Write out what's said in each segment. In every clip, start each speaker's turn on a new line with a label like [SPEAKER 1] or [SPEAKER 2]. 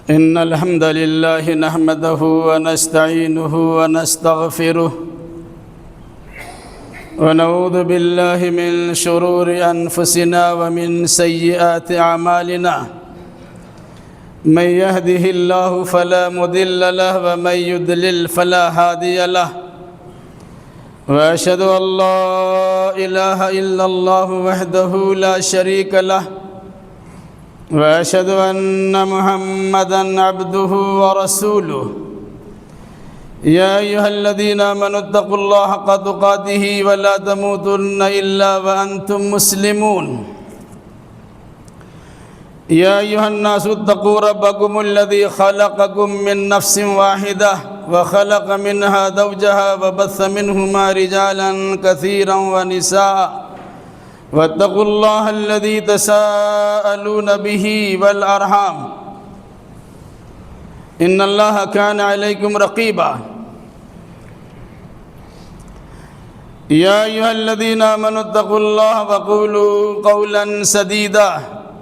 [SPEAKER 1] إن الحمد لله نحمده ونستعينه ونستغفره ونعوذ بالله من شرور أنفسنا ومن سيئات أعمالنا من يهده الله فلا مضل له ومن يضلل فلا هادي له وأشهد أن لا إله إلا الله وحده لا شريك له وأشهد أن محمدًا عبده ورسوله يا أيها الذين آمنوا اتقوا الله حق تقاته ولا تموتن إلا وأنتم مسلمون يا أيها الناس اتقوا ربكم الذي خلقكم من نفس واحدة وخلق منها زوجها وبث منهما رجالا كثيرا ونساء واتقوا الله الذي تساءلون به والأرحام إن الله كان عليكم رقيبا يا أيها الذين آمنوا اتقوا الله وقولوا قولا سديدا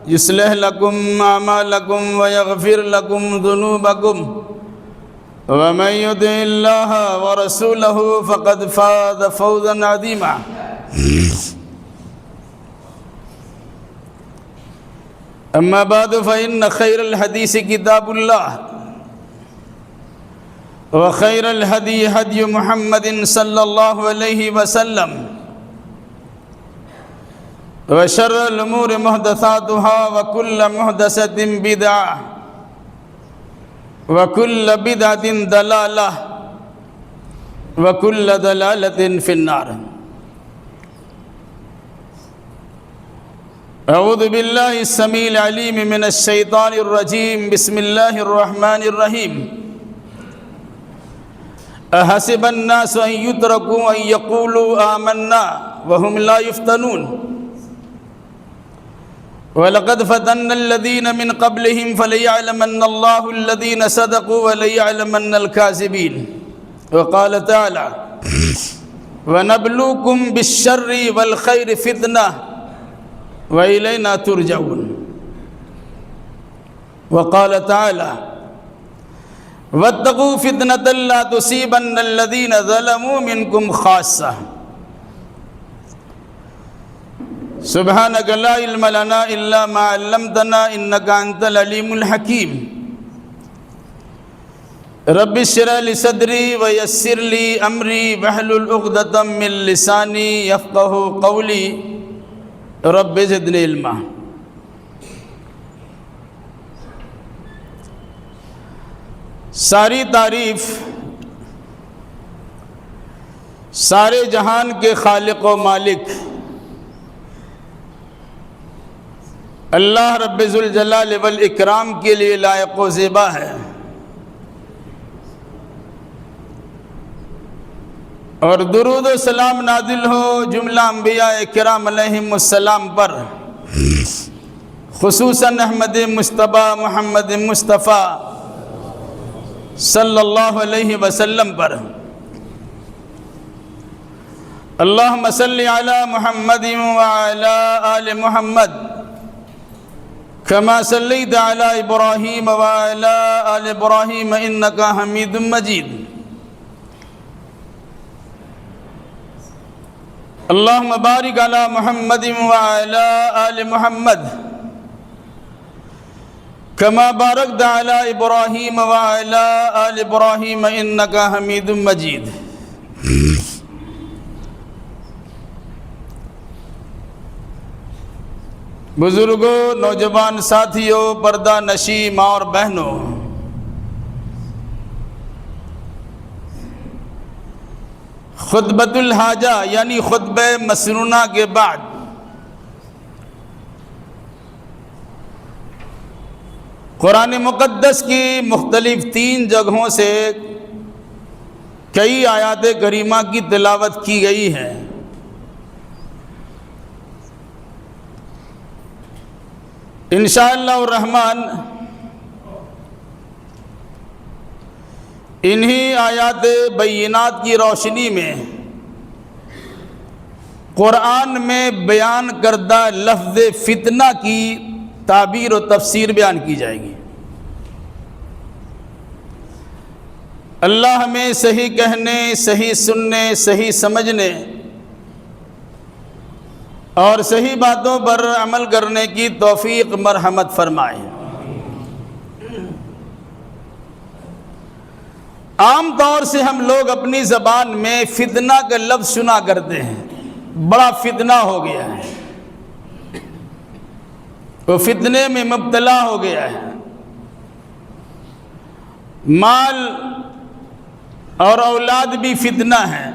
[SPEAKER 1] يصلح لكم أعمالكم ويغفر لكم ذنوبكم ومن يطع الله ورسوله فقد فاز فوزا عظيما أما بعد فإن خير الحديث كتاب الله وخير الهدي هدي محمد صلى الله عليه وسلم وشر الأمور محدثاتها وكل محدثة بدعة وكل بدعة ضلالة وكل ضلالة في النار أعوذ بالله السميع العليم من الشيطان الرجيم بسم الله الرحمن الرحيم أحسب الناس أن يتركوا أن يقولوا آمنا وهم لا يفتنون ولقد فتنا الذين من قبلهم فليعلمن الله الذين صدقوا وليعلمن الكاذبين وقال تعالى ونبلوكم بالشر والخير فتنة وإلينا ترجعون وقال تعالى واتقوا فتنة لا تصيبن الذين ظلموا منكم خاصة سبحانك لا علم لنا إلا ما علمتنا إنك أنت العليم الحكيم رب اشرح لي صدري ويسر لي أمري واحلل عقدة من لساني يفقهوا قولي رب زدنی علما ساری تعریف سارے جہان کے خالق و مالک اللہ رب ذوالجلال والاکرام کے لیے لائق و زیبا ہے اور درود و سلام نازل ہو جملہ انبیاء کرام علیہم السلام پر خصوصاً احمد مصطفیٰ محمد مصطفیٰ صلی اللہ علیہ وسلم پر اللہم صلی علی محمد وعلی آل محمد کما صلیت علی ابراہیم وعلی آل ابراہیم انکا حمید مجید اللہم بارک علی محمد وعلی آل محمد کما بارکت علی ابراہیم وعلی آل ابراہیم انکا حمید مجید بزرگوں، نوجوان ساتھیوں، پردہ نشی ماں اور بہنوں، خطبۃ الحاجہ یعنی خطبہ مسنونہ کے بعد قرآن مقدس کی مختلف 3 جگہوں سے کئی آیات کریمہ کی تلاوت کی گئی ہے۔ انشاءاللہ الرحمن انہی آیات بینات کی روشنی میں قرآن میں بیان کردہ لفظ فتنہ کی تعبیر و تفسیر بیان کی جائے گی۔ اللہ ہمیں صحیح کہنے، صحیح سننے، صحیح سمجھنے اور صحیح باتوں پر عمل کرنے کی توفیق مرحمت فرمائے۔ عام طور سے ہم لوگ اپنی زبان میں فتنہ کا لفظ سنا کرتے ہیں، بڑا فتنہ ہو گیا ہے، وہ فتنے میں مبتلا ہو گیا ہے، مال اور اولاد بھی فتنہ ہے۔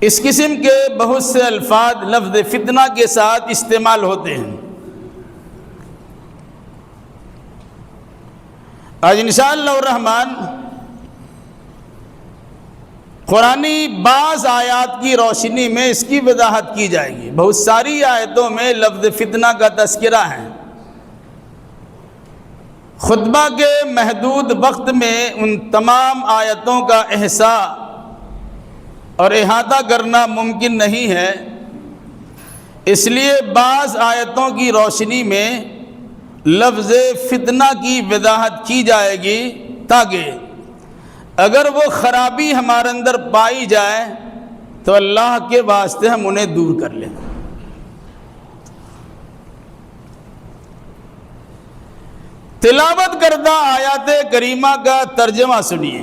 [SPEAKER 1] اس قسم کے بہت سے الفاظ لفظ فتنہ کے ساتھ استعمال ہوتے ہیں۔ آج انشاءاللہ الرحمن قرآنی بعض آیات کی روشنی میں اس کی وضاحت کی جائے گی۔ بہت ساری آیتوں میں لفظ فتنہ کا تذکرہ ہے۔ خطبہ کے محدود وقت میں ان تمام آیتوں کا احصاء اور احاطہ کرنا ممکن نہیں ہے، اس لیے بعض آیتوں کی روشنی میں لفظ فتنہ کی وضاحت کی جائے گی تاکہ اگر وہ خرابی ہمارے اندر پائی جائے تو اللہ کے واسطے ہم انہیں دور کر لیں۔ تلاوت کردہ آیات کریمہ کا ترجمہ سنیے۔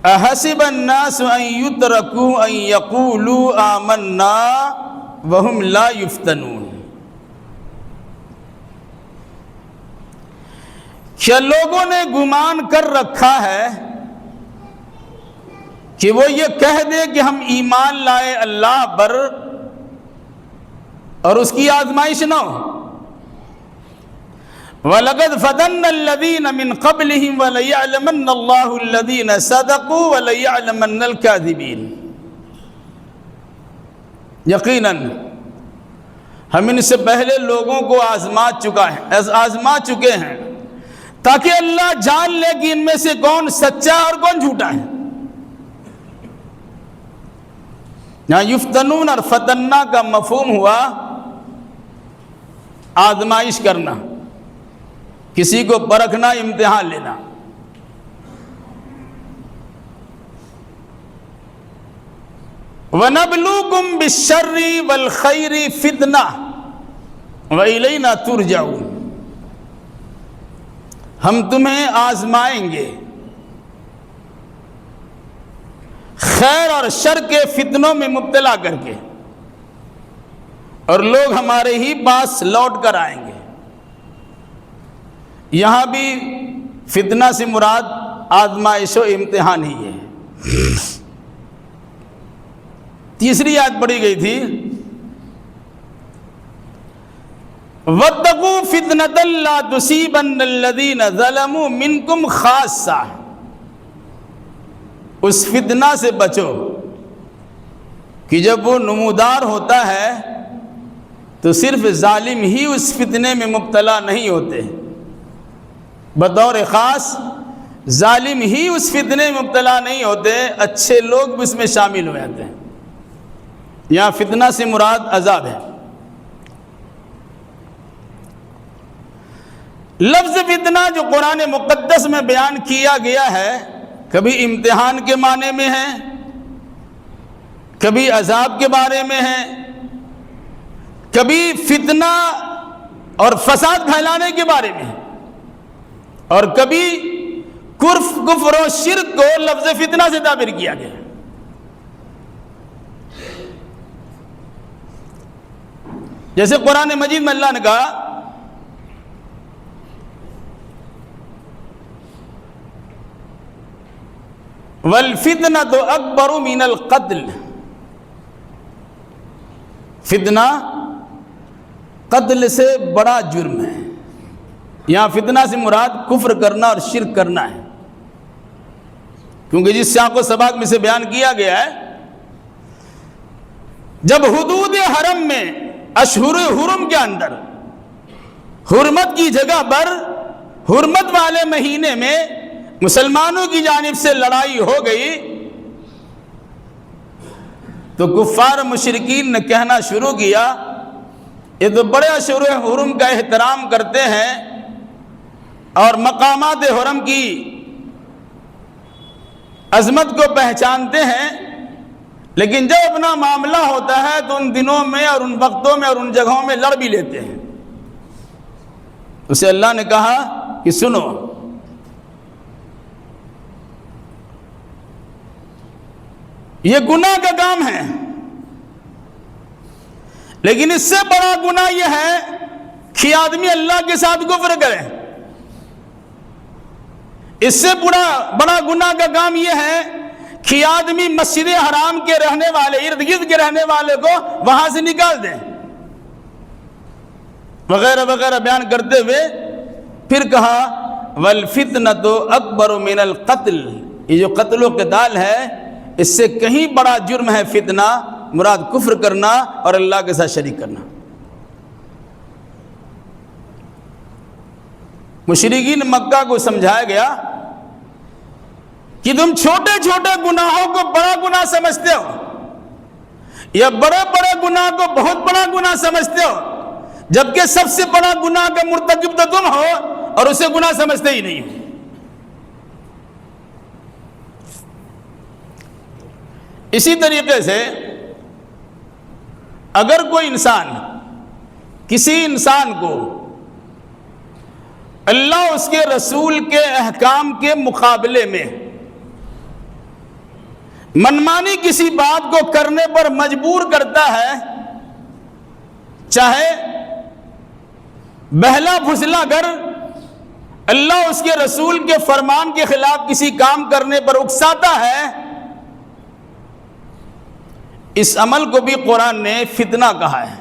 [SPEAKER 1] احسب الناس ان یترکوا ان یقولوا آمنا وهم لا یفتنون۔ کیا لوگوں نے گمان کر رکھا ہے کہ وہ یہ کہہ دے کہ ہم ایمان لائے اللہ پر اور اس کی آزمائش نہ ہو؟ وَلَقَدْ فَتَنَّ الَّذِينَ مِنْ قَبْلِهِمْ وَلَيَعْلَمَنَّ اللَّهُ الَّذِينَ صَدَقُوا وَلَيَعْلَمَنَّ الْكَاذِبِينَ۔ یقیناً ہم ان سے پہلے لوگوں کو آزما چکے ہیں تاکہ اللہ جان لے کہ ان میں سے کون سچا اور کون جھوٹا ہے۔ یہاں یفتنون اور فتنہ کا مفہوم ہوا آزمائش کرنا، کسی کو پرکھنا، امتحان لینا۔ وَنَبْلُوكُمْ بِالشَّرِّ وَالْخَيْرِ فِتْنَةً وَإِلَيْنَا تُرْجَعُونَ۔ ہم تمہیں آزمائیں گے خیر اور شر کے فتنوں میں مبتلا کر کے، اور لوگ ہمارے ہی پاس لوٹ کر آئیں گے۔ یہاں بھی فتنہ سے مراد آزمائش و امتحان ہی ہے۔ تیسری آیت پڑھی گئی تھی وَاتَّقُوا فِتْنَةً لَا تُصِيبَنَّ الَّذِينَ ظَلَمُوا مِنْكُمْ خَاصَّةً۔ اس فتنہ سے بچو کہ جب وہ نمودار ہوتا ہے تو صرف ظالم ہی اس فتنے میں مبتلا نہیں ہوتے، بطور خاص ظالم ہی اس فتنے میں مبتلا نہیں ہوتے، اچھے لوگ بھی اس میں شامل ہو جاتے ہیں۔ یہاں فتنہ سے مراد عذاب ہے۔ لفظ فتنہ جو قرآن مقدس میں بیان کیا گیا ہے، کبھی امتحان کے معنی میں ہے، کبھی عذاب کے بارے میں ہے، کبھی فتنہ اور فساد پھیلانے کے بارے میں ہے، اور کبھی کفر و شرک کو لفظ فتنہ سے تعبیر کیا گیا۔ جیسے قرآن مجید میں اللہ نے کہا وَالْفِتْنَةُ أَكْبَرُ مِنَ الْقَتْلِ۔ فتنہ قتل سے بڑا جرم ہے۔ یہاں فتنہ سے مراد کفر کرنا اور شرک کرنا ہے، کیونکہ جس سیاق و سباق میں سے بیان کیا گیا ہے، جب حدود حرم میں اشہر حرم کے اندر حرمت کی جگہ پر حرمت والے مہینے میں مسلمانوں کی جانب سے لڑائی ہو گئی تو کفار مشرکین نے کہنا شروع کیا یہ تو بڑے اشہر حرم کا احترام کرتے ہیں اور مقامات حرم کی عظمت کو پہچانتے ہیں، لیکن جب اپنا معاملہ ہوتا ہے تو ان دنوں میں اور ان وقتوں میں اور ان جگہوں میں لڑ بھی لیتے ہیں۔ اسے اللہ نے کہا کہ سنو، یہ گناہ کا کام ہے، لیکن اس سے بڑا گناہ یہ ہے کہ آدمی اللہ کے ساتھ کفر کرے۔ اس سے بڑا گناہ کا کام یہ ہے کہ آدمی مسجد حرام کے رہنے والے، ارد گرد کے رہنے والے کو وہاں سے نکال دیں، وغیرہ وغیرہ بیان کرتے ہوئے پھر کہا والفتنۃ اکبر من القتل، یہ جو قتل و قتال ہے اس سے کہیں بڑا جرم ہے فتنہ، مراد کفر کرنا اور اللہ کے ساتھ شریک کرنا۔ مشرکین مکہ کو سمجھایا گیا کہ تم چھوٹے چھوٹے گناہوں کو بڑا گناہ سمجھتے ہو، یا بڑے بڑے گناہ کو بہت بڑا گناہ سمجھتے ہو، جبکہ سب سے بڑا گناہ کا مرتکب تو تم ہو اور اسے گناہ سمجھتے ہی نہیں ہو۔ اسی طریقے سے اگر کوئی انسان کسی انسان کو اللہ اس کے رسول کے احکام کے مقابلے میں منمانی کسی بات کو کرنے پر مجبور کرتا ہے، چاہے بہلا پھسلا کر اللہ اس کے رسول کے فرمان کے خلاف کسی کام کرنے پر اکساتا ہے، اس عمل کو بھی قرآن نے فتنہ کہا ہے،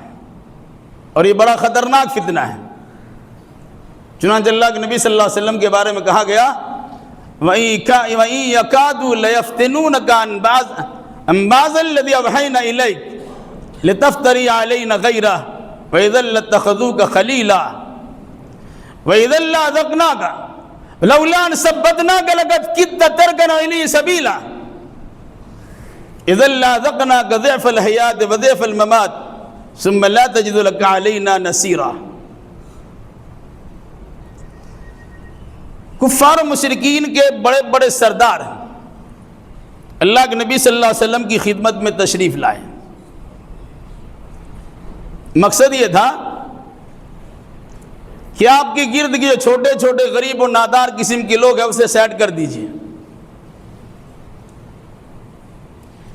[SPEAKER 1] اور یہ بڑا خطرناک فتنہ ہے۔ چنانچہ اللہ کے نبی صلی اللہ علیہ وسلم کے بارے میں کہا گیا وَإِن يَكَادُوا لَيَفْتِنُونَكَ عَن بَعْضِ الَّذِي أَوْحَيْنَا إِلَيْكَ لِتَفْتَرِيَ عَلَيْنَا غَيْرَهُ وَإِذًا لَّاتَّخَذُوكَ خَلِيلًا وَإِذًا لَّأَذَقْنَاكَ لَوْلَا أَن ثَبَّتْنَاكَ لَقَدْ كِدتَّ تَرْكَنُ إِلَيْهِ سَبِيلًا إِذًا لَّأَذَقْنَاكَ ضِعْفَ الْحَيَاةِ وَضِعْفَ الْمَمَاتِ ثُمَّ لَا تَجِدُ لَكَ عَلَيْنَا نَصِيرًا۔ کفار و مشرکین کے بڑے بڑے سردار اللہ کے نبی صلی اللہ علیہ وسلم کی خدمت میں تشریف لائے۔ مقصد یہ تھا کہ آپ کے گرد کے جو چھوٹے چھوٹے غریب و نادار قسم کے لوگ ہیں اسے سیٹ کر دیجئے۔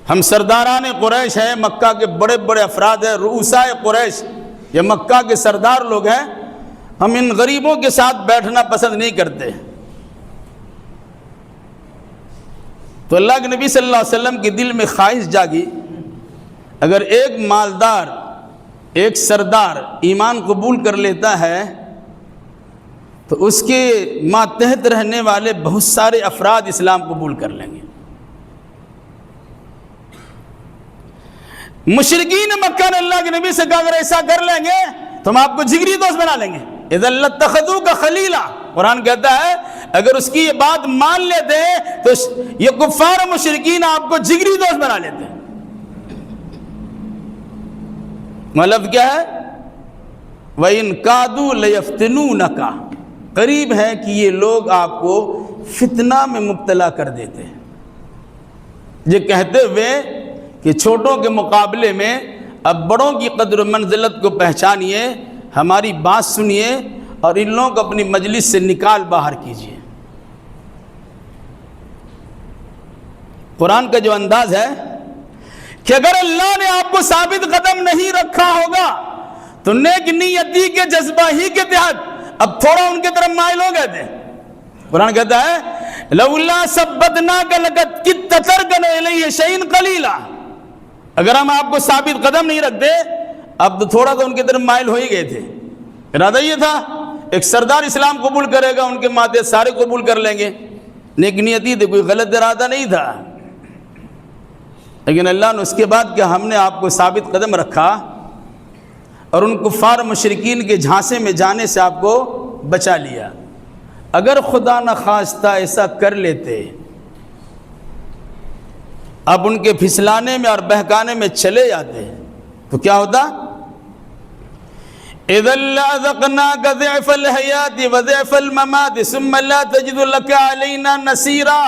[SPEAKER 1] ہم سرداران قریش ہیں، مکہ کے بڑے بڑے افراد ہیں، رؤسائے قریش، یہ مکہ کے سردار لوگ ہیں، ہم ان غریبوں کے ساتھ بیٹھنا پسند نہیں کرتے۔ تو اللہ کے نبی صلی اللہ علیہ وسلم کے دل میں خواہش جاگی، اگر ایک مالدار، ایک سردار ایمان قبول کر لیتا ہے تو اس کے ماتحت رہنے والے بہت سارے افراد اسلام قبول کر لیں گے۔ مشرکین مکہ نے اللہ کے نبی سے کہا اگر ایسا کر لیں گے تو ہم آپ کو جگری دوست بنا لیں گے۔ اذا لاتخذوک خلیلا، قرآن کہتا ہے اگر اس کی یہ بات مان لیتے ہیں تو یہ کفار و مشرکین آپ کو جگری دوست بنا لیتے ہیں۔ مطلب کیا ہے؟ وَإِن كَادُوا لَيَفْتِنُونَكَ، قریب ہے کہ یہ لوگ آپ کو فتنہ میں مبتلا کر دیتے ہیں، یہ کہتے ہوئے کہ چھوٹوں کے مقابلے میں اب بڑوں کی قدر و منزلت کو پہچانیے، ہماری بات سنیے اور ان لوگوں کو اپنی مجلس سے نکال باہر کیجیے۔ قرآن کا جو انداز ہے کہ اگر اللہ نے آپ کو ثابت قدم نہیں رکھا ہوگا تو نیک نیتی کے جذبہ ہی کے تحت اب تھوڑا ان کی طرف مائل ہو گئے تھے۔ قرآن کہتا ہے لولا ثبتناک لقد کدت ترکن الیہ شیئا قلیلا، اگر ہم آپ کو ثابت قدم نہیں رکھتے اب تو تھوڑا تو ان کی طرف مائل ہو ہی گئے تھے۔ ارادہ یہ تھا ایک سردار اسلام قبول کرے گا، ان کے ماتحت سارے قبول کر لیں گے، نیک نیتی تھی، کوئی غلط ارادہ نہیں تھا۔ لیکن اللہ نے اس کے بعد کہ ہم نے آپ کو ثابت قدم رکھا اور ان کفار مشرکین کے جھانسے میں جانے سے آپ کو بچا لیا۔ اگر خدا نہ خواستہ ایسا کر لیتے، اب ان کے پھسلانے میں اور بہکانے میں چلے جاتے تو کیا ہوتا؟ اذا لأذقناك ضعف الحیات وضعف الممات ثم لا تجد لك علینا نصیرا.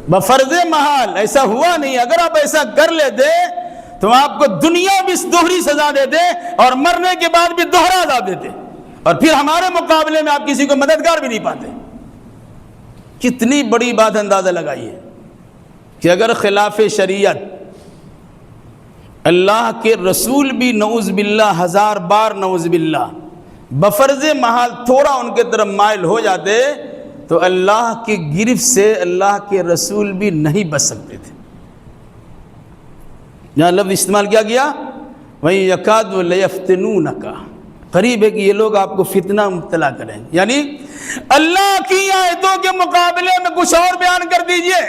[SPEAKER 1] بفرض محال ایسا ہوا نہیں، اگر آپ ایسا کر لیتے تو آپ کو دنیا بھی دوہری سزا دیتے اور مرنے کے بعد بھی دوہرا عذاب دیتے، اور پھر ہمارے مقابلے میں آپ کسی کو مددگار بھی نہیں پاتے. کتنی بڑی بات اندازہ لگائیے کہ اگر خلاف شریعت اللہ کے رسول بھی نعوذ باللہ 1000 بار نعوذ باللہ بفرض محال تھوڑا ان کے طرف مائل ہو جاتے تو اللہ کی گرفت سے اللہ کے رسول بھی نہیں بچ سکتے تھے. یہاں لفظ استعمال کیا گیا وَإِن يَكَادُوا لَيَفْتِنُونَكَ، قریب ہے کہ یہ لوگ آپ کو فتنہ مبتلا کریں، یعنی اللہ کی آیتوں کے مقابلے میں کچھ اور بیان کر دیجئے،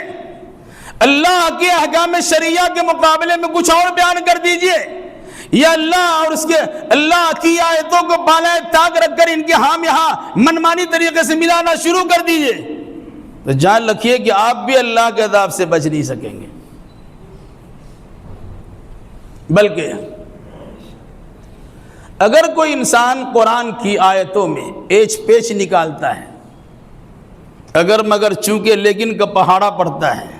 [SPEAKER 1] اللہ کے احکام شریعہ کے مقابلے میں کچھ اور بیان کر دیجئے، یا اللہ اور اس کے اللہ کی آیتوں کو بالائے طاق رکھ کر ان کے ہاں یہاں منمانی طریقے سے ملانا شروع کر دیجئے، تو جان رکھیے کہ آپ بھی اللہ کے عذاب سے بچ نہیں سکیں گے. بلکہ اگر کوئی انسان قرآن کی آیتوں میں ایچ پیچ نکالتا ہے، اگر مگر چونکہ لیکن کا پہاڑا پڑتا ہے،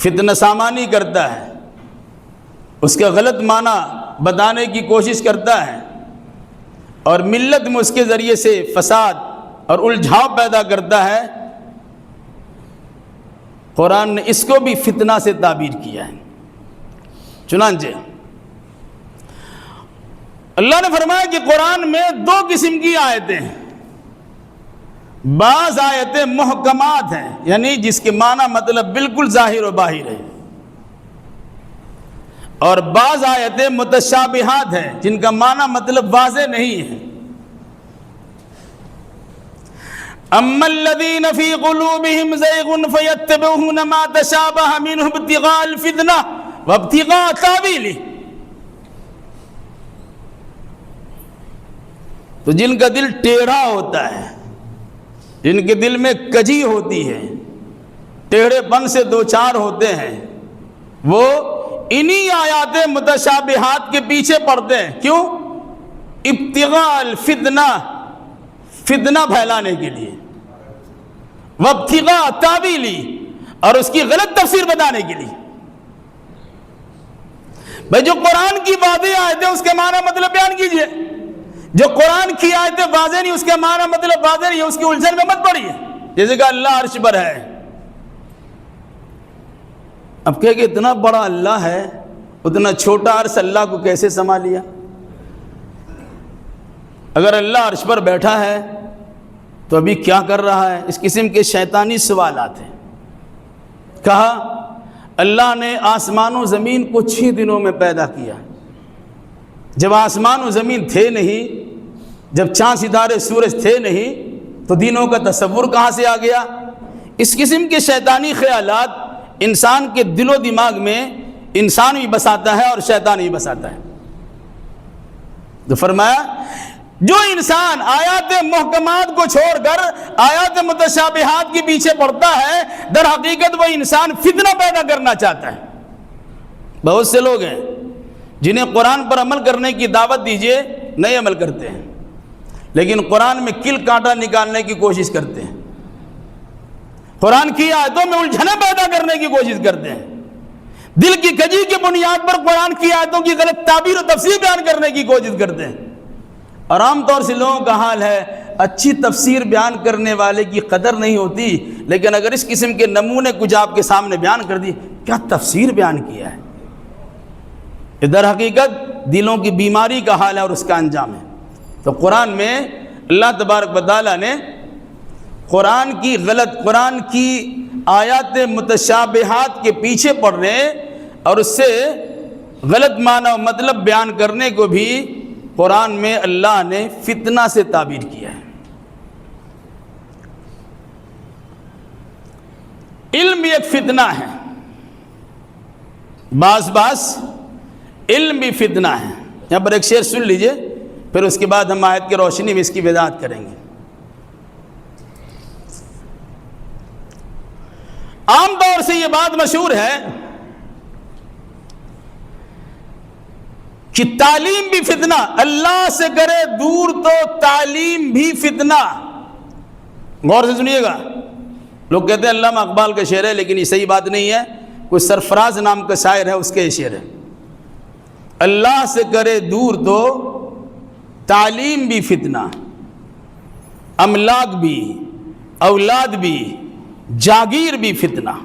[SPEAKER 1] فتنہ سامانی کرتا ہے، اس کا غلط معنی بتانے کی کوشش کرتا ہے اور ملت میں اس کے ذریعے سے فساد اور الجھاؤ پیدا کرتا ہے، قرآن نے اس کو بھی فتنہ سے تعبیر کیا ہے. چنانچہ اللہ نے فرمایا کہ قرآن میں 2 قسم کی آیتیں ہیں. بعض آیتیں محکمات ہیں، یعنی جس کے معنی مطلب بالکل ظاہر و باہر ہے، اور بعض آیتیں متشابہات ہیں جن کا معنی مطلب واضح نہیں ہے. اما الذین فی قلوبہم زیغ فیتبعون ما تشابہ منہ ابتغاء الفتنہ وابتغاء تاویلہ، تو جن کا دل ٹیڑھا ہوتا ہے، جن کے دل میں کجی ہوتی ہے، ٹیڑھے پن سے دوچار ہوتے ہیں، وہ انہی آیات متشابہات کے پیچھے پڑتے ہیں. کیوں؟ ابتغاء الفتنہ، فتنہ پھیلانے کے لیے، وابتغاء تاویلہ، اور اس کی غلط تفسیر بتانے کے لیے. بھائی جو قرآن کی واضح آیتیں اس کے معنی مطلب بیان کیجئے، جو قرآن کی آیتیں واضح نہیں اس کے معنی مطلب واضح نہیں ہے، اس کی الجھن میں مت پڑیے. جیسے کہ اللہ عرش پر ہے، اب کہ اتنا بڑا اللہ ہے، اتنا چھوٹا عرش اللہ کو کیسے سنبھالیا؟ اگر اللہ عرش پر بیٹھا ہے تو ابھی کیا کر رہا ہے؟ اس قسم کے شیطانی سوالات ہیں. کہا اللہ نے آسمان و زمین کو 6 دنوں میں پیدا کیا. جب آسمان و زمین تھے نہیں، جب چاند ستارے سورج تھے نہیں، تو دنوں کا تصور کہاں سے آ گیا؟ اس قسم کے شیطانی خیالات انسان کے دل و دماغ میں انسان بھی بساتا ہے اور شیطان بھی بساتا ہے. تو فرمایا جو انسان آیات محکمات کو چھوڑ کر آیات متشابہات کے پیچھے پڑتا ہے، در حقیقت وہ انسان فتنہ پیدا کرنا چاہتا ہے. بہت سے لوگ ہیں جنہیں قرآن پر عمل کرنے کی دعوت دیجئے نہیں عمل کرتے ہیں، لیکن قرآن میں کل کانٹا نکالنے کی کوشش کرتے ہیں، قرآن کی آیتوں میں الجھنیں پیدا کرنے کی کوشش کرتے ہیں، دل کی کجی کی بنیاد پر قرآن کی آیتوں کی غلط تعبیر و تفسیر بیان کرنے کی کوشش کرتے ہیں. اور عام طور سے لوگوں کا حال ہے اچھی تفسیر بیان کرنے والے کی قدر نہیں ہوتی، لیکن اگر اس قسم کے نمونے کچھ آپ کے سامنے بیان کر دی، کیا تفسیر بیان کیا ہے؟ یہ در حقیقت دلوں کی بیماری کا حال ہے اور اس کا انجام ہے. تو قرآن میں اللہ تبارک و تعالیٰ نے قرآن کی آیات متشابہات کے پیچھے پڑنے اور اس سے غلط معنی و مطلب بیان کرنے کو بھی قرآن میں اللہ نے فتنہ سے تعبیر کیا ہے. علم ایک فتنہ ہے، بعض علم بھی فتنہ ہے. یہاں پر ایک شعر سن لیجئے، پھر اس کے بعد ہم آیت کی روشنی میں اس کی وضاحت کریں گے. عام طور سے یہ بات مشہور ہے کہ تعلیم بھی فتنہ، اللہ سے کرے دور تو تعلیم بھی فتنہ۔ غور سے سنیے گا، لوگ کہتے ہیں علامہ اقبال کا شعر ہے، لیکن یہ صحیح بات نہیں ہے، کوئی سرفراز نام کا شاعر ہے، اس کے یہ شعر ہے، اللہ سے کرے دور تو تعلیم بھی فتنہ، املاک بھی، اولاد بھی، جاگیر بھی فتنہ۔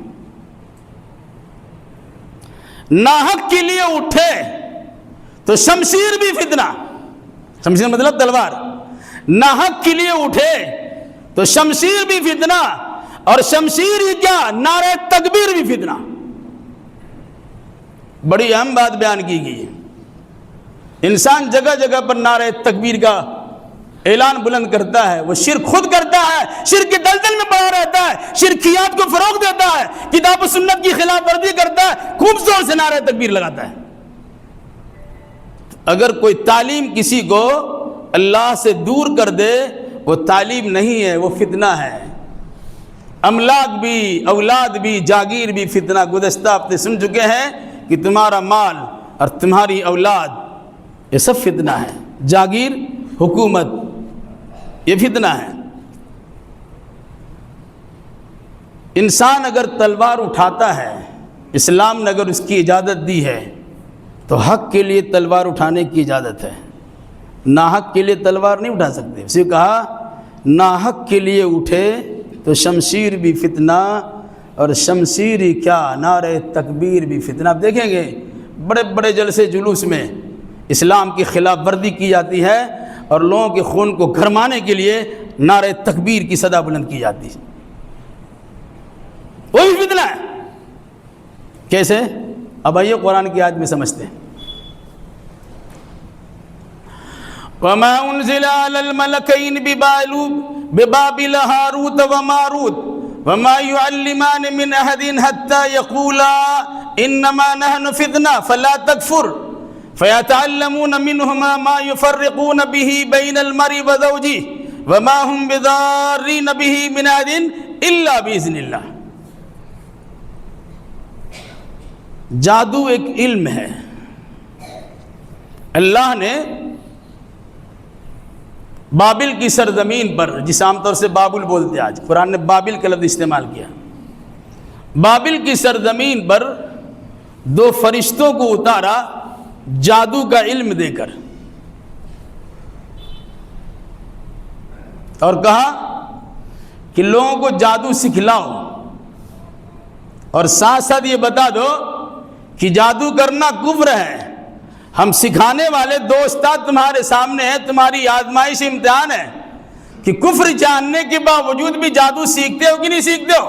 [SPEAKER 1] ناحق کے لیے اٹھے تو شمشیر بھی فتنہ، شمشیر مطلب تلوار، ناحق کے لیے اٹھے تو شمشیر بھی فتنہ، اور شمشیر ہی کیا، نعرہ تکبیر بھی فتنہ۔ بڑی اہم بات بیان کی گئی ہے۔ انسان جگہ جگہ پر نعرہ تکبیر کا اعلان بلند کرتا ہے، وہ شرک خود کرتا ہے، شرک کے دلدل میں پڑا رہتا ہے، شرکیات کو فروغ دیتا ہے، کتاب و سنت کی خلاف ورزی کرتا ہے، خوب زور سے نعرہ تکبیر لگاتا ہے۔ اگر کوئی تعلیم کسی کو اللہ سے دور کر دے، وہ تعلیم نہیں ہے، وہ فتنہ ہے۔ املاک بھی، اولاد بھی، جاگیر بھی فتنہ۔ گزشتہ ہفتے سن چکے ہیں کہ تمہارا مال اور تمہاری اولاد یہ سب فتنہ ہے، جاگیر، حکومت، یہ فتنہ ہے۔ انسان اگر تلوار اٹھاتا ہے، اسلام نے اگر اس کی اجازت دی ہے تو حق کے لیے تلوار اٹھانے کی اجازت ہے، ناحق کے لیے تلوار نہیں اٹھا سکتے۔ اسی کہا ناحق کے لیے اٹھے تو شمشیر بھی فتنہ، اور شمشیر ہی کیا، نعرہ تکبیر بھی فتنہ۔ آپ دیکھیں گے بڑے بڑے جلسے جلوس میں اسلام کی خلاف ورزی کی جاتی ہے، اور لوگوں کے خون کو گھرمانے کے لیے نعرہ تکبیر کی صدا بلند کی جاتی ہے، وہ بھی فتنہ ہے۔ کیسے؟ اب آئیے قرآن کی آیت میں سمجھتے ہیں۔ وَمَا أُنزِلَ عَلَى الْمَلَكَيْنِ بِبَابِلَ هَارُوتَ وَمَارُوتَ وَمَا يُعَلِّمَانِ مِنْ أَحَدٍ حَتَّى يَقُولَا إِنَّمَا نَحْنُ فِتْنَةٌ فَلَا تَكْفُرْ فَيَتَعَلَّمُونَ مِنْهُمَا مَا يُفَرِّقُونَ بِهِ بَيْنَ الْمَرْءِ وَزَوْجِهِ وَمَا هُمْ بِضَارِّينَ بِهِ مِنْ أَحَدٍ إِلَّا بِإِذْنِ اللَّهِ۔ جادو ایک علم ہے، اللہ نے بابل کی سرزمین پر، جسے عام طور سے بابل بولتے ہیں، آج قرآن نے بابل کا لفظ استعمال کیا، بابل کی سرزمین پر دو فرشتوں کو اتارا جادو کا علم دے کر، اور کہا کہ لوگوں کو جادو سکھلاؤ، اور ساتھ ساتھ یہ بتا دو کہ جادو کرنا کفر ہے۔ ہم سکھانے والے دو استاد تمہارے سامنے ہیں، تمہاری آزمائش امتحان ہے کہ کفر جاننے کے باوجود بھی جادو سیکھتے ہو کہ نہیں سیکھتے ہو۔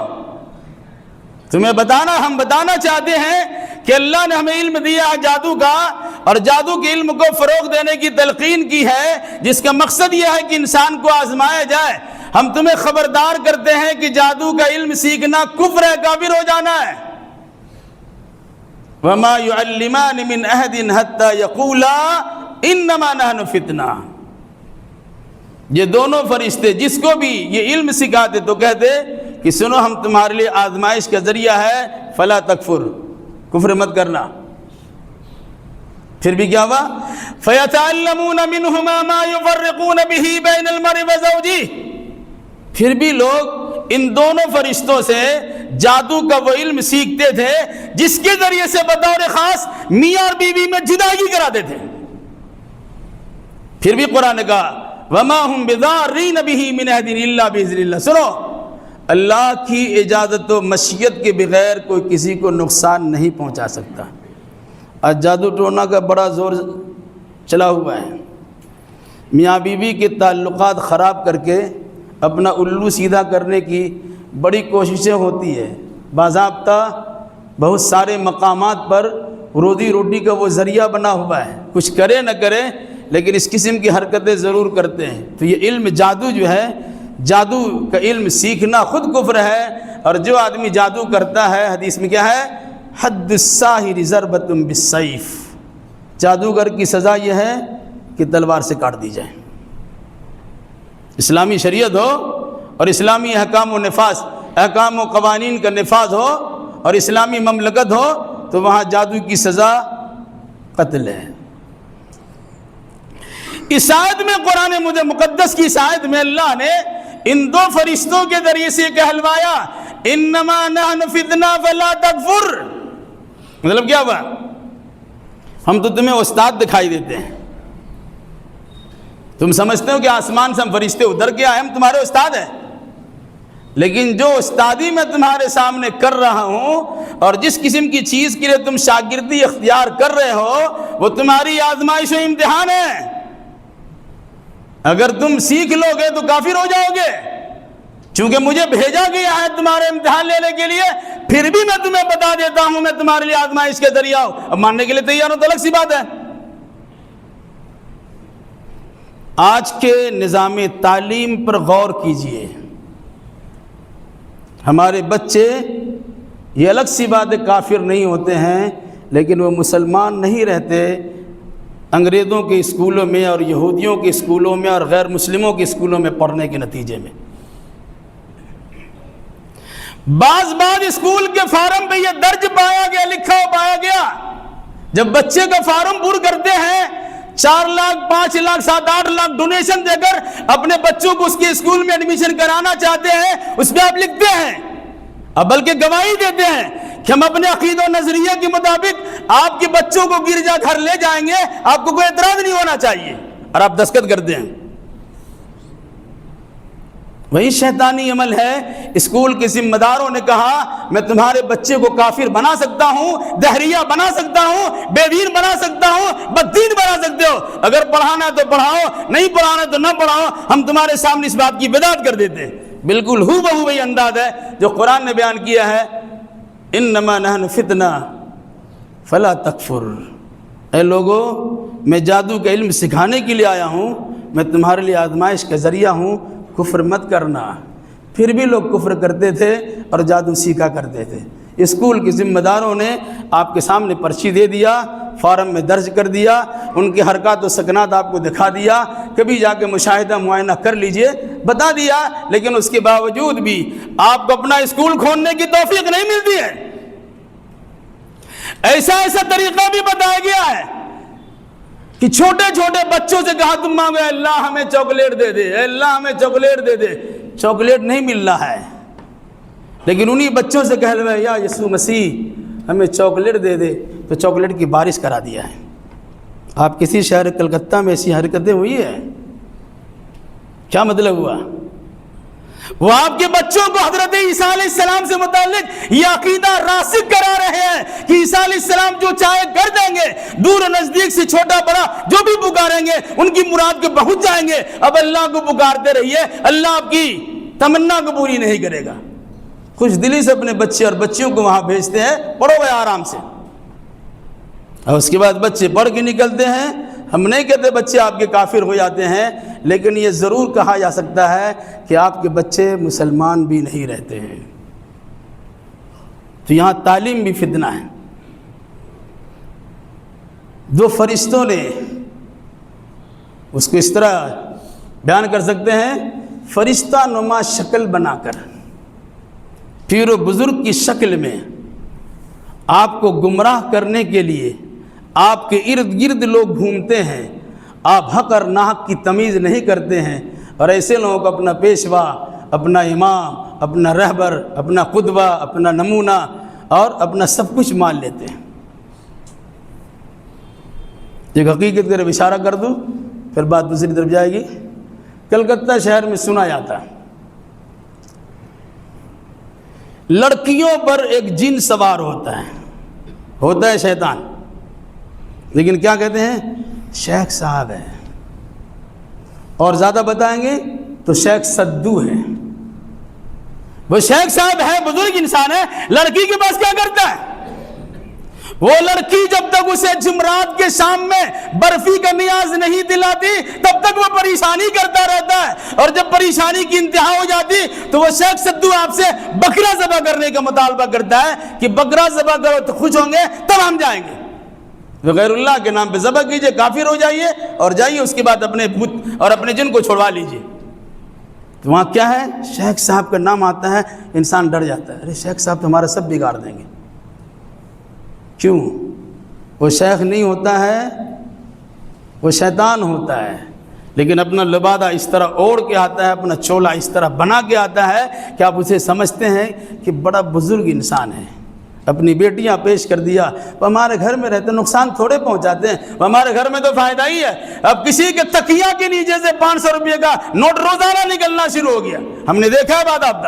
[SPEAKER 1] تمہیں بتانا، ہم بتانا چاہتے ہیں کہ اللہ نے ہمیں علم دیا ہے جادو کا، اور جادو کے علم کو فروغ دینے کی تلقین کی ہے، جس کا مقصد یہ ہے کہ انسان کو آزمایا جائے۔ ہم تمہیں خبردار کرتے ہیں کہ جادو کا علم سیکھنا کفر ہے، کافر ہو جانا ہے۔ وَمَا يُعَلِّمَانِ مِنْ أَحَدٍ حَتَّى يَقُولَا إِنَّمَا نَحْنُ فِتْنَةٌ۔ یہ دونوں فرشتے جس کو بھی یہ علم سکھاتے تو کہتے کہ سنو ہم تمہارے لیے آزمائش کا ذریعہ ہے، فلا تکفر، کفر مت کرنا۔ پھر بھی کیا ہوا؟ فَيَتَعَلَّمُونَ مِنْهُمَا مَا يُفَرِّقُونَ بِهِ بَيْنَ الْمَرْءِ وَزَوْجِهِ۔ پھر بھی لوگ ان دونوں فرشتوں سے جادو کا وہ علم سیکھتے تھے جس کے ذریعے سے بطور خاص میاں اور بیوی میں جدائی کراتے تھے۔ پھر بھی قرآن نے کہا وَمَا هُمْ بِضَارِّينَ بِهِ مِنْ أَحَدٍ إِلَّا بِإِذْنِ اللَّهِ۔ سنو، اللہ کی اجازت و مشیت کے بغیر کوئی کسی کو نقصان نہیں پہنچا سکتا۔ آج جادو ٹونا کا بڑا زور چلا ہوا ہے، میاں بیوی کے تعلقات خراب کر کے اپنا الو سیدھا کرنے کی بڑی کوششیں ہوتی ہے۔ باضابطہ بہت سارے مقامات پر روزی روٹی کا وہ ذریعہ بنا ہوا ہے، کچھ کرے نہ کرے لیکن اس قسم کی حرکتیں ضرور کرتے ہیں۔ تو یہ علم جادو جو ہے، جادو کا علم سیکھنا خود کفر ہے، اور جو آدمی جادو کرتا ہے، حدیث میں کیا ہے؟ حد الساحر ضربۃ بالسیف، جادوگر کی سزا یہ ہے کہ تلوار سے کاٹ دی جائے۔ اسلامی شریعت ہو اور اسلامی احکام و نفاذ، احکام و قوانین کا نفاذ ہو اور اسلامی مملکت ہو تو وہاں جادو کی سزا قتل ہے۔ اس آیت میں قرآن مقدس کی اس آیت میں اللہ نے ان دو فرشتوں کے ذریعے سے کہلوایا انما نحن فتنہ فلا تکفر. مطلب کیا ہوا؟ ہم تو تمہیں استاد دکھائی دیتے ہیں، تم سمجھتے ہو کہ آسمان سے ہم فرشتے اتر کے آئے، ہم تمہارے استاد ہیں، لیکن جو استادی میں تمہارے سامنے کر رہا ہوں اور جس قسم کی چیز کے لیے تم شاگردی اختیار کر رہے ہو وہ تمہاری آزمائش و امتحان ہے. اگر تم سیکھ لو گے تو کافر ہو جاؤ گے، چونکہ مجھے بھیجا گیا ہے تمہارے امتحان لینے کے لیے، پھر بھی میں تمہیں بتا دیتا ہوں میں تمہارے لیے آزمائش کے ذریعہ ہوں. اب ماننے کے لیے تیار ہو تو الگ سی بات ہے. آج کے نظام تعلیم پر غور کیجئے. ہمارے بچے، یہ الگ سی بات ہے کافر نہیں ہوتے ہیں، لیکن وہ مسلمان نہیں رہتے انگریزوں کے اسکولوں میں اور یہودیوں کے اسکولوں میں اور غیر مسلموں کے اسکولوں میں پڑھنے کے نتیجے میں. بعض اسکول کے فارم پہ یہ درج پایا گیا، لکھا ہو پایا گیا، جب بچے کا فارم پر کرتے ہیں 4 لاکھ 5 لاکھ 7 8 لاکھ ڈونیشن دے کر اپنے بچوں کو اس کے اسکول میں ایڈمیشن کرانا چاہتے ہیں، اس میں آپ لکھتے ہیں، اب بلکہ گواہی دیتے ہیں کہ ہم اپنے عقید و نظریے کے مطابق آپ کے بچوں کو گرجا گھر لے جائیں گے، آپ کو کوئی اعتراض نہیں ہونا چاہیے، اور آپ دستخط کرتے ہیں. وہی شیطانی عمل ہے. اسکول کے ذمہ داروں نے کہا میں تمہارے بچے کو کافر بنا سکتا ہوں، دہریہ بنا سکتا ہوں، بے دین بنا سکتا ہوں، بددین بنا سکتے ہو، اگر پڑھانا ہے تو پڑھاؤ، نہیں پڑھانا تو نہ پڑھاؤ، ہم تمہارے سامنے اس بات کی بدعت کر دیتے ہیں. بالکل ہو بہو وہی انداز ہے جو قرآن نے بیان کیا ہے انما نحن فتنہ فلا تکفر. اے لوگو، میں جادو کا علم سکھانے کے لیے آیا ہوں، میں تمہارے لیے آزمائش کا ذریعہ ہوں، کفر مت کرنا. پھر بھی لوگ کفر کرتے تھے اور جادو سیکھا کرتے تھے. اسکول کے ذمہ داروں نے آپ کے سامنے پرچی دے دیا، فارم میں درج کر دیا، ان کے حرکات و سکنات آپ کو دکھا دیا، کبھی جا کے مشاہدہ معائنہ کر لیجئے، بتا دیا، لیکن اس کے باوجود بھی آپ کو اپنا اسکول کھولنے کی توفیق نہیں ملتی ہے. ایسا طریقہ بھی بتایا گیا ہے کہ چھوٹے چھوٹے بچوں سے کہا تم مانگو اے اللہ ہمیں چاکلیٹ دے دے، اے اللہ ہمیں چاکلیٹ دے دے. چاکلیٹ نہیں مل رہا ہے، لیکن انہی بچوں سے کہلوائے یا یسوع مسیح ہمیں چاکلیٹ دے دے، تو چاکلیٹ کی بارش کرا دیا ہے. آپ کسی شہر کلکتہ میں ایسی حرکتیں ہوئی ہے؟ کیا مطلب ہوا؟ وہ آپ کے بچوں کو حضرت عیسیٰ علیہ السلام سے متعلق یہ عقیدہ راسخ کرا رہے ہیں کہ عیسیٰ علیہ السلام جو چاہے کر دیں گے، دور و نزدیک سے چھوٹا بڑا جو بھی پکاریں گے ان کی مراد کو پہنچ جائیں گے. اب اللہ کو پکارتے رہیے، اللہ آپ کی تمنا کو پوری نہیں کرے گا. خوش دلی سے اپنے بچے اور بچیوں کو وہاں بھیجتے ہیں، پڑھو گے آرام سے، اور اس کے بعد بچے پڑھ کے نکلتے ہیں. ہم نہیں کہتے بچے آپ کے کافر ہو جاتے ہیں، لیکن یہ ضرور کہا جا سکتا ہے کہ آپ کے بچے مسلمان بھی نہیں رہتے ہیں. تو یہاں تعلیم بھی فتنہ ہے. دو فرشتوں نے اس کو اس طرح بیان کر سکتے ہیں، فرشتہ نما شکل بنا کر پیر و بزرگ کی شکل میں آپ کو گمراہ کرنے کے لیے آپ کے ارد گرد لوگ گھومتے ہیں. آپ حق اور ناحق کی تمیز نہیں کرتے ہیں، اور ایسے لوگوں کو اپنا پیشوا، اپنا امام، اپنا رہبر، اپنا قدوہ، اپنا نمونہ اور اپنا سب کچھ مان لیتے ہیں. ایک حقیقت کی طرف اشارہ کر دوں، پھر بات دوسری طرف جائے گی. کلکتہ شہر میں سنا جاتا ہے لڑکیوں پر ایک جن سوار ہوتا ہے شیطان، لیکن کیا کہتے ہیں؟ شیخ صاحب ہے، اور زیادہ بتائیں گے تو شیخ سدو ہے. وہ شیخ صاحب ہے، بزرگ انسان ہے، لڑکی کے پاس کیا کرتا ہے؟ وہ لڑکی جب تک اسے جمعرات کے شام میں برفی کا نیاز نہیں دلاتی تب تک وہ پریشانی کرتا رہتا ہے، اور جب پریشانی کی انتہا ہو جاتی تو وہ شیخ سدو آپ سے بکرا ذبح کرنے کا مطالبہ کرتا ہے کہ بکرا ذبح کرو تو خوش ہوں گے تب ہم جائیں گے. غیر اللہ کے نام پہ ذبح کیجئے، کافر ہو جائیے اور جائیے، اس کے بعد اپنے بت اور اپنے جن کو چھوڑوا لیجئے. تو وہاں کیا ہے؟ شیخ صاحب کا نام آتا ہے، انسان ڈر جاتا ہے، ارے شیخ صاحب تو ہمارا سب بگاڑ دیں گے. کیوں؟ وہ شیخ نہیں ہوتا ہے، وہ شیطان ہوتا ہے. لیکن اپنا لبادہ اس طرح اوڑھ کے آتا ہے، اپنا چولا اس طرح بنا کے آتا ہے کہ آپ اسے سمجھتے ہیں کہ بڑا بزرگ انسان ہے۔ اپنی بیٹیاں پیش کر دیا، وہ ہمارے گھر میں رہتے نقصان تھوڑے پہنچاتے ہیں، وہ ہمارے گھر میں تو فائدہ ہی ہے۔ اب کسی کے تکیہ کے نیچے سے 500 روپے کا نوٹ روزانہ نکلنا شروع ہو گیا، ہم نے دیکھا ہے بعد آپ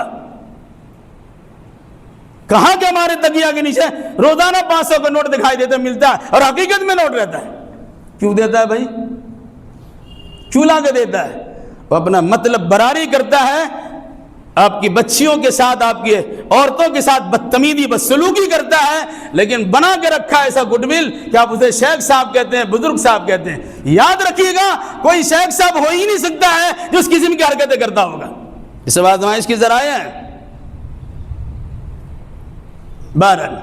[SPEAKER 1] کہاں کہ ہمارے تکیہ کے نیچے روزانہ 500 کا نوٹ دکھائی دیتا ملتا ہے، اور حقیقت میں نوٹ رہتا ہے۔ کیوں دیتا ہے بھائی؟ کیوں لا کے دیتا ہے؟ وہ اپنا مطلب براری کرتا ہے، آپ کی بچیوں کے ساتھ، آپ کی عورتوں کے ساتھ بدتمیزی بدسلوکی کرتا ہے، لیکن بنا کے رکھا ہے ایسا گڈ ول کہ آپ اسے شیخ صاحب کہتے ہیں، بزرگ صاحب کہتے ہیں۔ یاد رکھیے گا، کوئی شیخ صاحب ہو ہی نہیں سکتا ہے جو اس قسم کی حرکتیں کرتا ہوگا۔ اس سے آزمائش کی ذرائع ہیں۔ بہرحال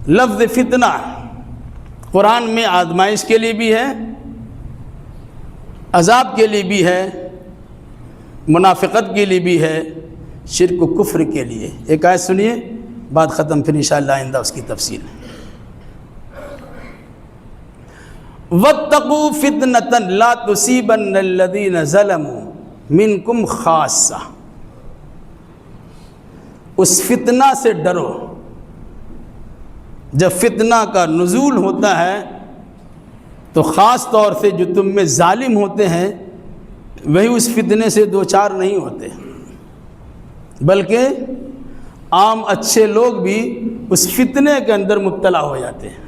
[SPEAKER 1] لفظ فتنہ قرآن میں آزمائش کے لیے بھی ہے، عذاب کے لیے بھی ہے، منافقت کے لیے بھی ہے، شرک و کفر کے لیے۔ ایک آیت سنیے، بات ختم، پھر انشاءاللہ آئندہ اس کی تفصیل۔ وَاتَّقُوا فِتْنَةً لَا تُصِيبَنَّ الَّذِينَ ظَلَمُوا مِنْكُمْ خَاصَّةً۔ اس فتنہ سے ڈرو۔ جب فتنہ کا نزول ہوتا ہے تو خاص طور سے جو تم میں ظالم ہوتے ہیں وہی اس فتنے سے دوچار نہیں ہوتے، بلکہ عام اچھے لوگ بھی اس فتنے کے اندر مبتلا ہو جاتے ہیں۔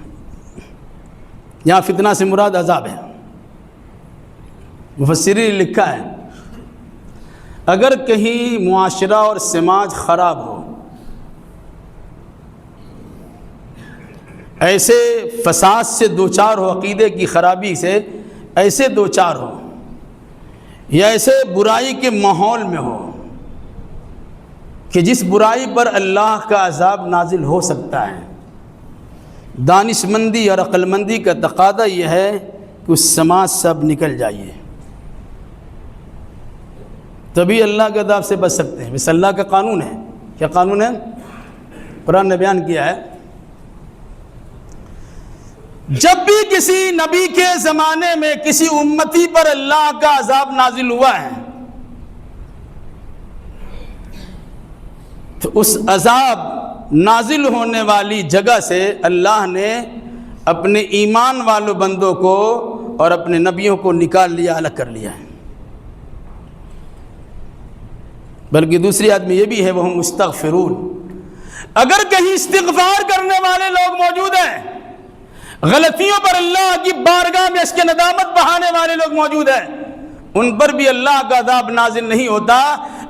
[SPEAKER 1] یہاں فتنہ سے مراد عذاب ہے۔ مفسرین نے لکھا ہے، اگر کہیں معاشرہ اور سماج خراب ہو، ایسے فساد سے دوچار ہو، عقیدے کی خرابی سے ایسے دوچار ہو، یا ایسے برائی کے ماحول میں ہو کہ جس برائی پر اللہ کا عذاب نازل ہو سکتا ہے، دانش مندی اور عقل مندی کا تقاضا یہ ہے کہ اس سماج سے اب نکل جائیے، تبھی اللہ کے عذاب سے بچ سکتے ہیں۔ بس اللہ کا قانون ہے۔ کیا قانون ہے؟ قرآن نے بیان کیا ہے، جب بھی کسی نبی کے زمانے میں کسی امتی پر اللہ کا عذاب نازل ہوا ہے تو اس عذاب نازل ہونے والی جگہ سے اللہ نے اپنے ایمان والوں بندوں کو اور اپنے نبیوں کو نکال لیا، الگ کر لیا ہے۔ بلکہ دوسری آیت میں یہ بھی ہے، وَهُمْ مُسْتَغْفِرُونَ۔ اگر کہیں استغفار کرنے والے لوگ موجود ہیں، غلطیوں پر اللہ کی بارگاہ میں اشک ندامت بہانے والے لوگ موجود ہیں، ان پر بھی اللہ کا عذاب نازل نہیں ہوتا۔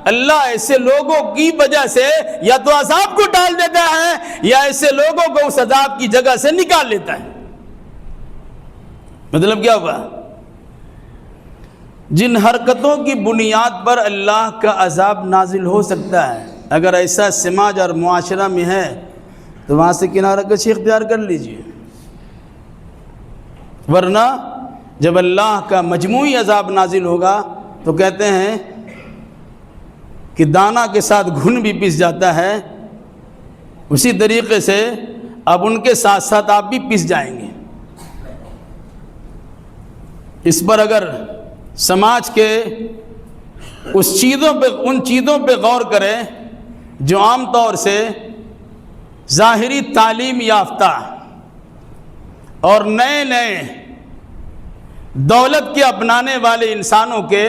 [SPEAKER 1] اللہ ایسے لوگوں کی وجہ سے یا تو عذاب کو ٹال دیتا ہے یا ایسے لوگوں کو اس عذاب کی جگہ سے نکال لیتا ہے۔ مطلب کیا ہوا؟ جن حرکتوں کی بنیاد پر اللہ کا عذاب نازل ہو سکتا ہے، اگر ایسا سماج اور معاشرہ میں ہے تو وہاں سے کنارہ کشی اختیار کر لیجئے، ورنہ جب اللہ کا مجموعی عذاب نازل ہوگا تو کہتے ہیں کہ دانا کے ساتھ گھن بھی پس جاتا ہے، اسی طریقے سے اب ان کے ساتھ ساتھ آپ بھی پس جائیں گے۔ اس پر اگر سماج کے ان چیزوں پہ غور کریں جو عام طور سے ظاہری تعلیم یافتہ اور نئے نئے دولت کے اپنانے والے انسانوں کے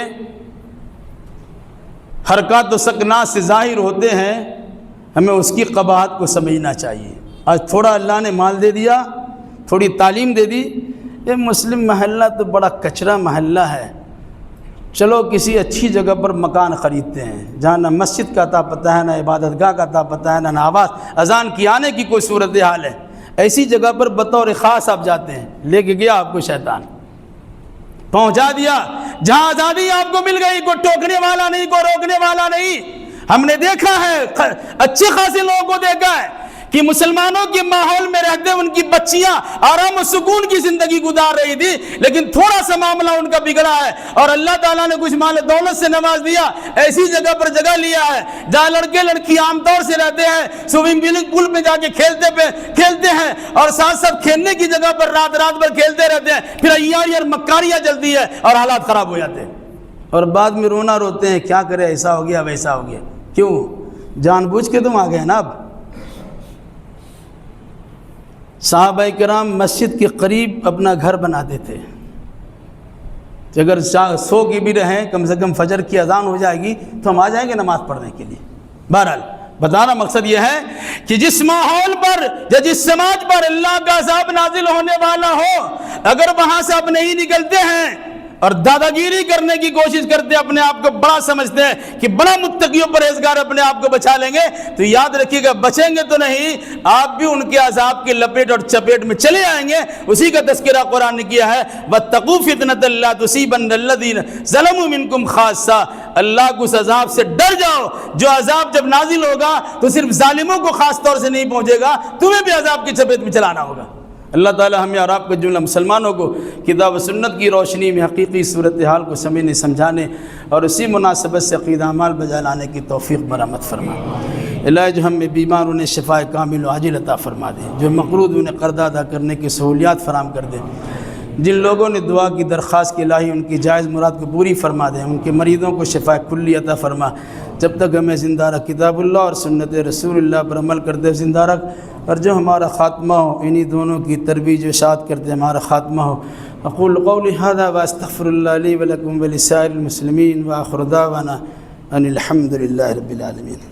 [SPEAKER 1] حرکات و سکنات سے ظاہر ہوتے ہیں، ہمیں اس کی قباحت کو سمجھنا چاہیے۔ آج تھوڑا اللہ نے مال دے دیا، تھوڑی تعلیم دے دی، یہ مسلم محلہ تو بڑا کچرا محلہ ہے، چلو کسی اچھی جگہ پر مکان خریدتے ہیں جہاں نہ مسجد کا عطا پتہ ہے، نہ عبادت گاہ کا عطا پتہ ہے، نہ آواز اذان کی آنے کی کوئی صورتحال ہے، ایسی جگہ پر بطور خاص آپ جاتے ہیں، لے کے گیا آپ کو شیطان، پہنچا دیا جہاں آزادی آپ کو مل گئی، کوئی ٹوکنے والا نہیں، کوئی روکنے والا نہیں۔ ہم نے دیکھا ہے، اچھے خاصے لوگوں کو دیکھا ہے کہ مسلمانوں کے ماحول میں رہتے ان کی بچیاں آرام و سکون کی زندگی گزار رہی تھی، لیکن تھوڑا سا معاملہ ان کا بگڑا ہے اور اللہ تعالیٰ نے کچھ مال دولت سے نواز دیا، ایسی جگہ پر جگہ لیا ہے جہاں لڑکے لڑکی عام طور سے رہتے ہیں، سوئمنگ پول میں جا کے کھیلتے ہیں اور ساتھ ساتھ کھیلنے کی جگہ پر رات بھر کھیلتے رہتے ہیں، پھر عیاری اور مکاریاں چلتی ہے اور حالات خراب ہو جاتے ہیں اور بعد میں رونا روتے ہیں کیا کرے، ایسا ہو گیا ویسا ہو گیا۔ کیوں؟ جان بوجھ کے تم آ گئے نا۔ اب صحابہ کرام مسجد کے قریب اپنا گھر بناتے تھے کہ اگر سو کی بھی رہیں کم سے کم فجر کی اذان ہو جائے گی تو ہم آ جائیں گے نماز پڑھنے کے لیے۔ بہرحال بتانا مقصد یہ ہے کہ جس ماحول پر یا جس سماج پر اللہ کا عذاب نازل ہونے والا ہو، اگر وہاں سے آپ نہیں نکلتے ہیں اور دادا گیری کرنے کی کوشش کرتے ہیں، اپنے آپ کو بڑا سمجھتے ہیں کہ بڑا متقی و پرہیزگار اپنے آپ کو بچا لیں گے، تو یاد رکھیے گا بچیں گے تو نہیں، آپ بھی ان کے عذاب کی لپیٹ اور چپیٹ میں چلے آئیں گے۔ اسی کا تذکرہ قرآن نے کیا ہے، وَاتَّقُوا فِتْنَةً لَا تُصِيبَنَّ الَّذِينَ ظَلَمُوا مِنكُمْ خَاصَّةً، اللہ کو اس عذاب سے ڈر جاؤ جو عذاب جب نازل ہوگا تو صرف ظالموں کو خاص طور سے نہیں پہنچے گا، تمہیں بھی عذاب کی چپیٹ میں چلانا ہوگا۔ اللہ تعالی ہمیں اور آپ کو جملہ مسلمانوں کو کتاب و سنت کی روشنی میں حقیقی صورتحال کو سمجھنے سمجھانے اور اسی مناسبت سے عقیدہ اعمال بجا لانے کی توفیق برآمد فرما۔ الہی جو ہم میں بیمار انہیں شفاء کامل و عاجل عطا فرما دے، جو مقروض انہیں قرض ادا کرنے کی سہولیات فراہم کر دے، جن لوگوں نے دعا کی درخواست کی الہی ان کی جائز مراد کو پوری فرما دے، ان کے مریضوں کو شفاء کلی عطا فرما۔ جب تک ہمیں زندہ رکھ کتاب اللہ اور سنت رسول اللہ پر عمل کرتے زندہ رکھ، اور جو ہمارا خاتمہ ہو انہی دونوں کی ترویج و اشاعت کرتے ہمارا خاتمہ ہو۔ اقول قولی ھذا واستغفر اللہ لی ولکم ولسائر المسلمین وآخر دعوانا ان الحمد للہ رب العالمین۔